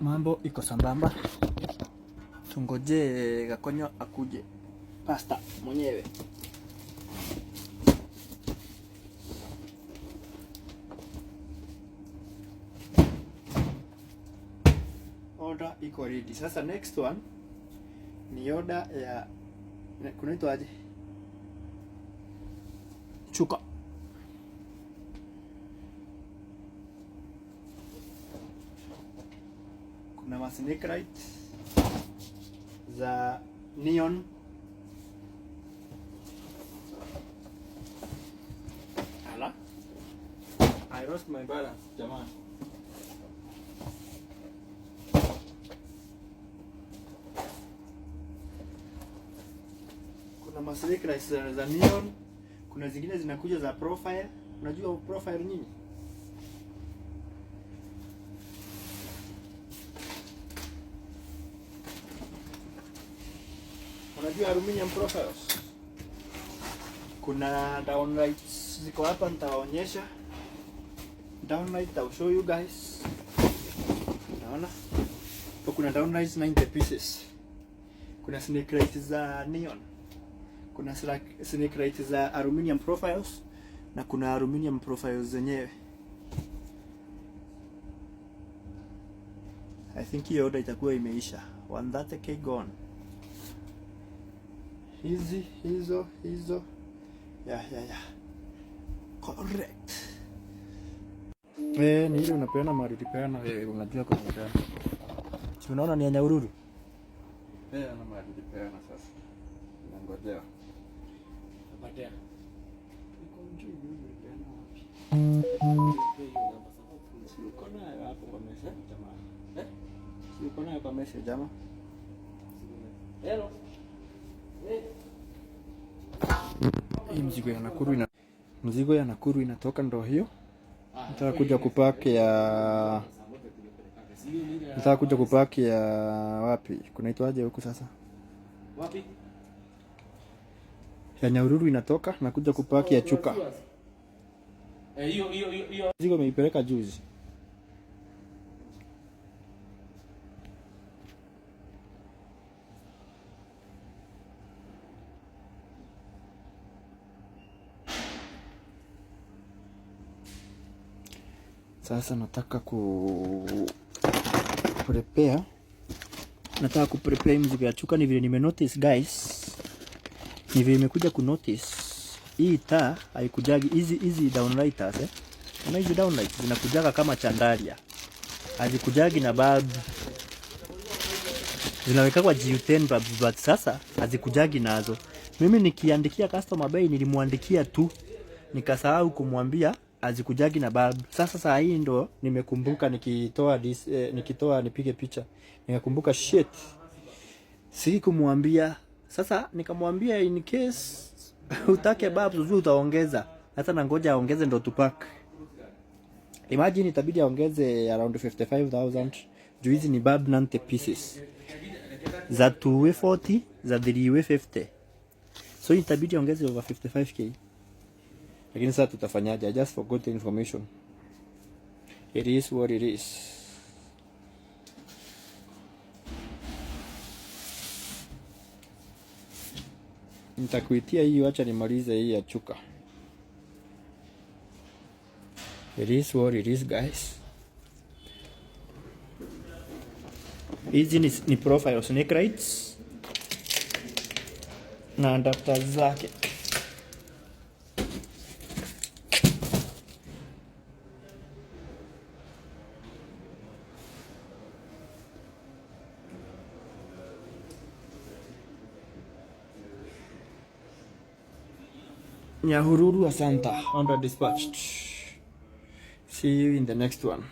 Mambo iko sambamba, tungoje Gakonyo akuje, pasta mwenyewe. Order iko ready. Sasa next one ni order ya kunaitwa aje, chuka. Kuna masnake light za neon, ala I lost my balance jamani. Kuna masnake lights za neon, kuna zingine zinakuja za profile. Unajua profile nini? Unajua aluminium profiles. Kuna downlights ziko hapa, nitawaonyesha. Downlight I'll show you guys. Naona kuna downlights 90 pieces. Kuna snake lights za neon, kuna snake lights za aluminium profiles, na kuna aluminium profiles zenyewe. I think hiyo order itakuwa imeisha. 130k gone. Hizo ya correct. Ni ile unapeana mahali ulipeana wewe, unajua kwa nini. Si unaona ni Nyahururu? Ana mahali ulipeana sasa. Nangojea. Napatia. Iko njoo ulipeana wapi? Si uko nayo hapo kwa message jamaa. Si uko nayo kwa message jamaa. Hello. Hii mzigo ya Nakuru inatoka, ndo hiyo. Nataka kuja kupaki ya wapi? Kunaitwaje huko sasa? Wapi? Ya Nyahururu inatoka na kuja kupaki ya Chuka. Hiyo mzigo imeipeleka juzi. Sasa nataka kuprepare mzigo ya Chuka. Ni vile nimenotice guys, ni vile nimekuja kunotice hii taa haikujagi hizi downlighters na hizi downlights zinakujaga kama chandaria, hazikujagi na bulb. Zinaweka kwa GU10 bulbs, but sasa hazikujagi nazo. Mimi nikiandikia customer bei nilimwandikia tu, nikasahau kumwambia azikujagi na bulb. Sasa saa hii ndo nimekumbuka, nikitoa nipige picha nikakumbuka shit, sikumwambia. Sasa nikamwambia in case utake bulb uzuri utaongeza. Sasa nangoja aongeze ndo tupack. Imagine itabidi aongeze around 55,000 juu hizi ni bulb 90 pieces za 2way 40 za 3way 50, so itabidi aongeze over 55k. Lakini sasa tutafanyaje? I just forgot the information. It is what it is. Nitakuitia hii, acha nimalize hii ya Chuka. It is what it is guys. Hizi ni profile snake lights na adapter zake. Nyahururu, asanta. Order dispatched. See you in the next one.